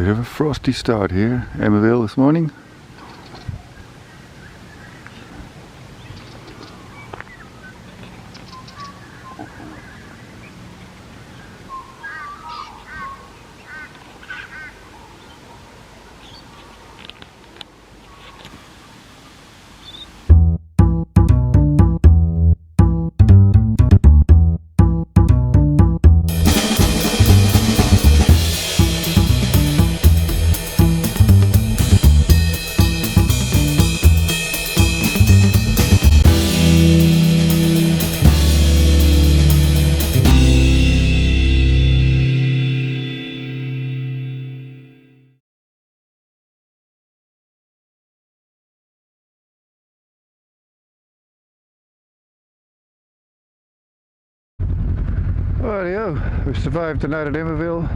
Bit of a frosty start here, Emmaville this morning. Rightio, we've survived the night at Emmaville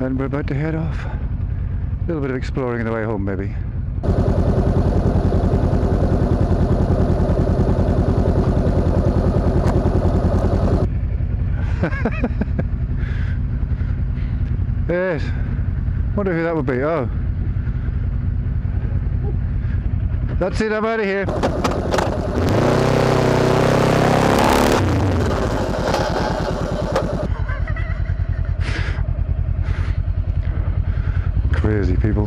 and we're about to head off. A little bit of exploring on the way home maybe. Yes, wonder who that would be. Oh, that's it, I'm out of here. Crazy people.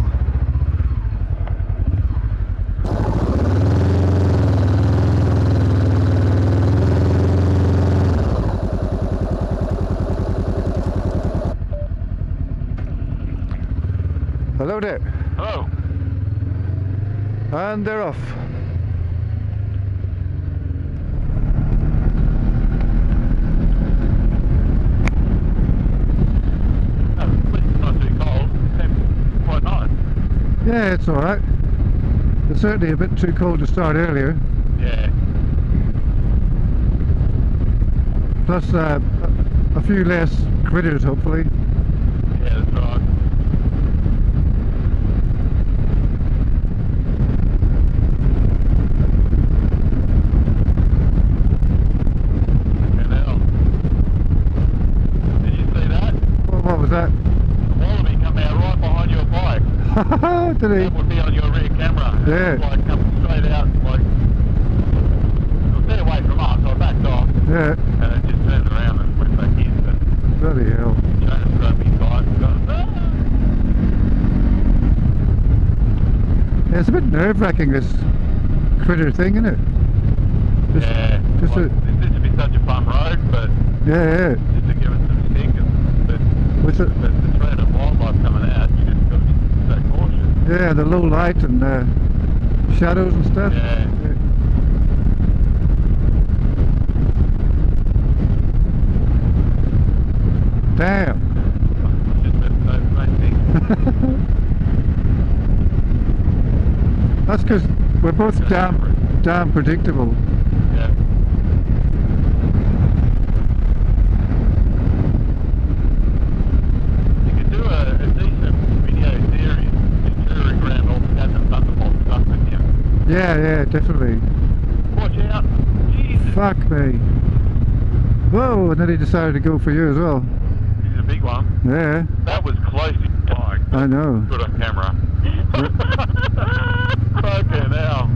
Hello there. Hello. And they're off. Yeah, it's alright. It's certainly a bit too cold to start earlier. Yeah. Plus a few less critters hopefully. Yeah, that's right. Okay, now. Did you see that? What was that? The wallaby come out right behind your bike. Did he? That would be on your rear camera. Yeah. It was like coming straight out, like, it was dead away from us, so I backed off. Yeah. And it just turned around and went back in. But Bloody hell. Jonas grabbed me tight and got, Yeah, it's a bit nerve-wracking this critter thing, isn't it? Just, yeah. Just Like, this used to be such a fun road, but yeah. just to give it some stick and With but the threat of wildlife coming out, you just got to be so cautious. yeah, the low light and shadows and stuff. Yeah. Damn. Just about the same thing. That's because we're both damn predictable. Yeah. You could do a decent video series, just touring around all the Captain Thunderbolt stuff with him. Yeah, definitely. Watch out! Jesus! Fuck me. Whoa, and then he decided to go for you as well. He's a big one. Yeah. That was close to your bike. I know. Good on camera. Fucking hell.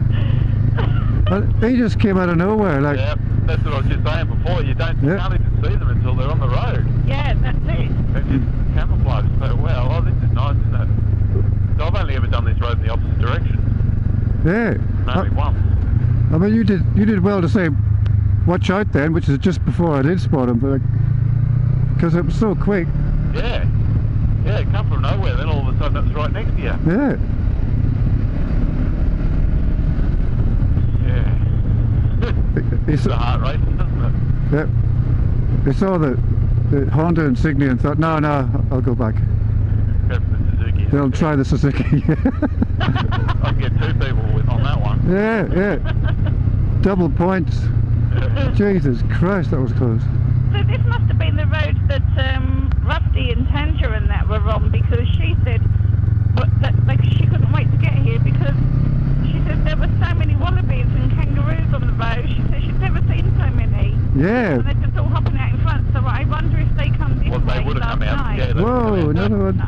But he just came out of nowhere, like. Yep, that's what I was just saying before. You can't even see them until they're on the road. Yeah, that's it. They just camouflage so well. Oh, this is nice, isn't it? So I've only ever done this road in the opposite direction. Yeah. Only once. I mean, you did well to say, watch out then, which is just before I did spot him, but because it was so quick. Yeah. Yeah, it come from nowhere, then all of a sudden it was right next to you. Yeah. Yeah. It's a heart racing, doesn't it? Yep. They saw the Honda insignia and thought, no, I'll go back. Go for the Suzuki. They'll try the Suzuki. I can get two people on that one. Yeah. Double points. Yeah. Jesus Christ, that was close. So this must have been the road that Rusty and Tanger and that were on, because she said that she couldn't wait to get here because she said there were so many wallabies and kangaroos on the road. She said she'd never seen so many. Yeah. And they're just all hopping out in front, so I wonder if they come this way. Well, they would have come out. Night. Yeah, Whoa, another one.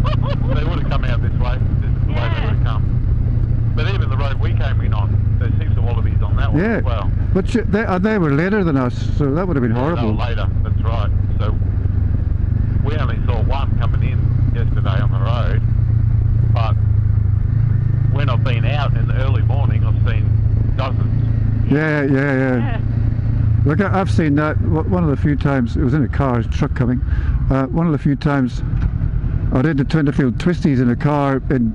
They would have come out this way. This is the way they would have come. But even the road we came in on, there's heaps of wallabies on that one Yeah. as well. But they were later than us, so that would have been horrible. They were later, that's right. So we only saw one coming in yesterday on the road, but when I've been out in the early morning, I've seen dozens. Yeah. Look, I've seen that one of the few times. It was in a car, a truck coming. One of the few times I did the Twinterfield twisties in a car in,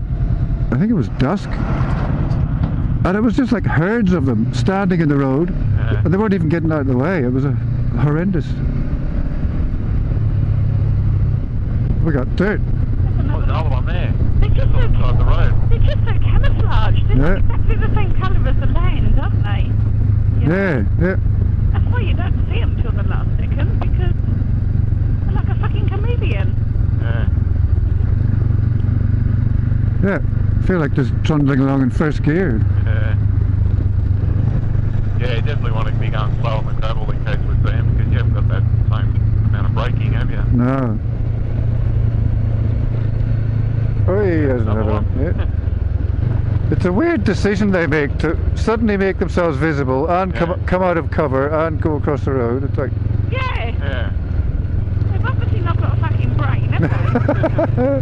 I think it was dusk, and it was just like herds of them standing in the road, and they weren't even getting out of the way. It was horrendous. We got dirt. There's another one there. They're just Just outside the road. They're just so camouflaged. They're Yeah. exactly the same colour as the land, aren't they? You know? Yeah. That's why you don't see them till the last second, because they're like a fucking chameleon. Yeah. I feel like just trundling along in first gear. Yeah, you definitely want to be going slow on the gravel in case we see them, because you haven't got that same amount of braking, have you? No. Oh, there's another one. Yeah. It's a weird decision they make to suddenly make themselves visible and come out of cover and go across the road. It's like... Yeah. They've obviously not got a fucking brain, have they?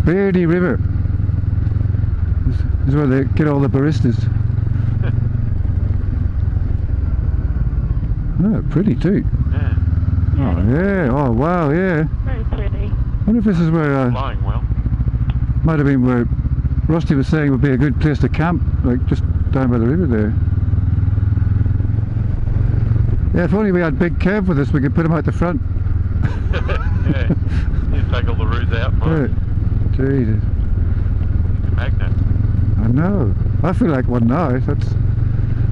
Beardy River. This is where they get all the baristas. Oh, pretty too. Yeah. Oh yeah. Oh wow. Yeah. Very pretty. I wonder if this is where Flying well. might have been where Rusty was saying would be a good place to camp, like just down by the river there. Yeah, if only we had Big Kev with us, we could put him out the front. Yeah. You take all the roos out for us. Jesus. It's a magnet. I know. I feel like one now.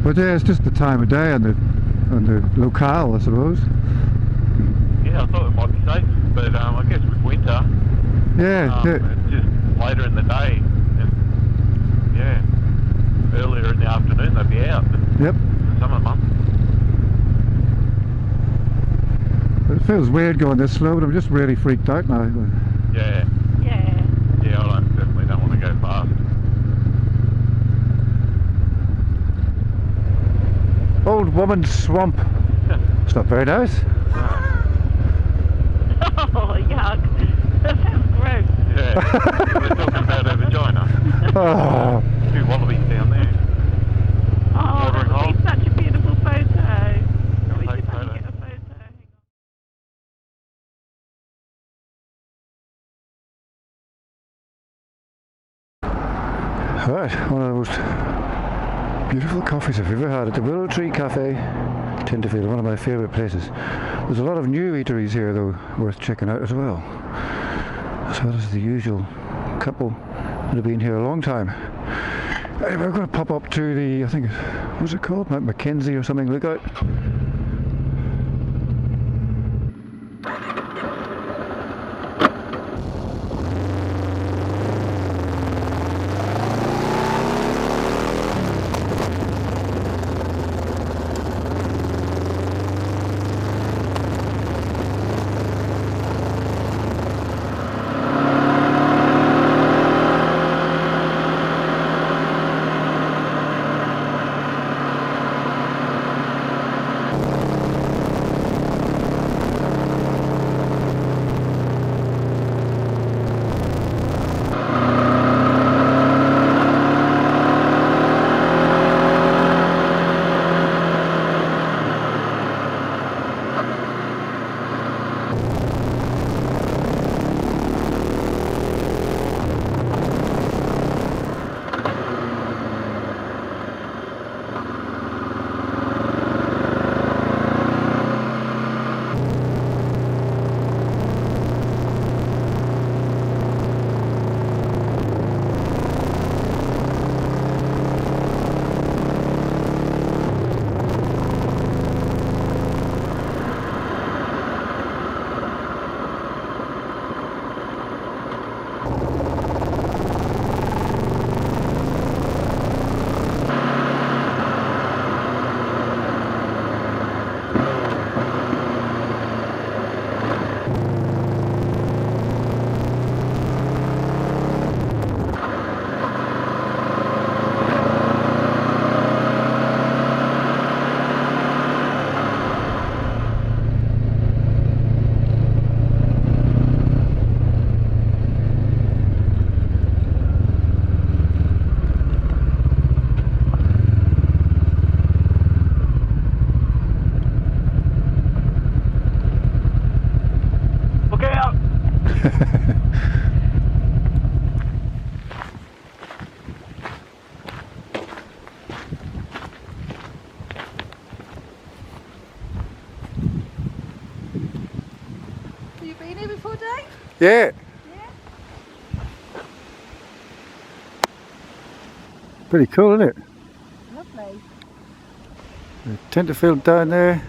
But yeah, it's just the time of day and the locale, I suppose. Yeah, I thought it might be safe, but I guess with winter, Yeah. it's just later in the day, and earlier in the afternoon they'd be out. Yep. The summer months. It feels weird going this slow, but I'm just really freaked out now. Yeah, I definitely don't want to go fast. Old Woman's Swamp. It's not very nice. Oh, yuck. That sounds gross. Yeah, they're talking about her vagina. Oh. Two wallabies down there. Oh, Watering that hole. would be such a beautiful photo. We Take should photo. get a photo. Right, one of the most beautiful coffees I've ever had at the Willow Tree Cafe, Tinterfield, one of my favourite places. There's a lot of new eateries here though, worth checking out as well. As well as the usual couple that have been here a long time. Anyway, we're going to pop up to the, I think, what's it called? Mount McKenzie or something, look out. Yeah. Pretty cool, isn't it? Lovely. The Tenterfield down there.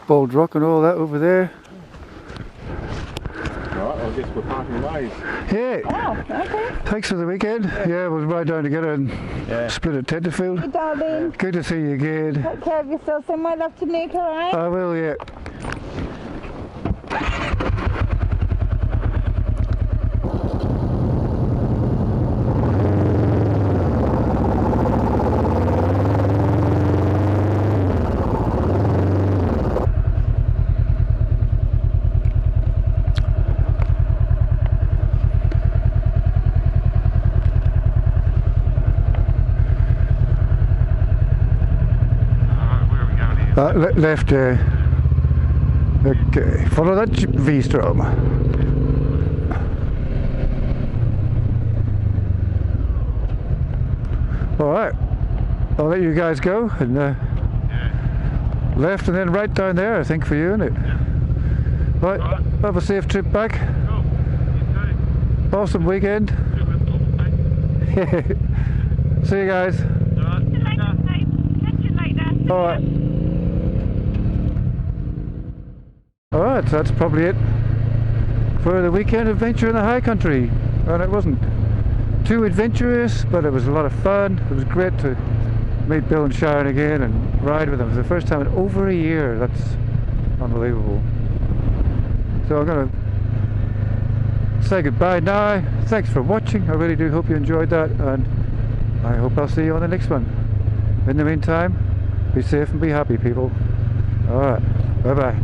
Bold Rock and all that over there. Alright, I guess we're parting ways. Yeah. Oh, okay. Thanks for the weekend. Yeah, we'll ride down together and split at Tenterfield. Hey, darling. Good to see you again. Take care of yourself. Send my love to Nick, alright? I will, yeah. Left there. Okay, follow that V-strom. Alright, I'll let you guys go and left and then right down there, I think, for you, isn't it? Right, have a safe trip back. Cool. You too. Awesome weekend. See you guys. Catch you later. Alright. Alright, so that's probably it for the weekend adventure in the high country. And it wasn't too adventurous, but it was a lot of fun. It was great to meet Bill and Sharon again and ride with them for the first time in over a year. That's unbelievable. So I'm going to say goodbye now. Thanks for watching. I really do hope you enjoyed that, and I hope I'll see you on the next one. In the meantime, be safe and be happy, people. Alright, bye bye.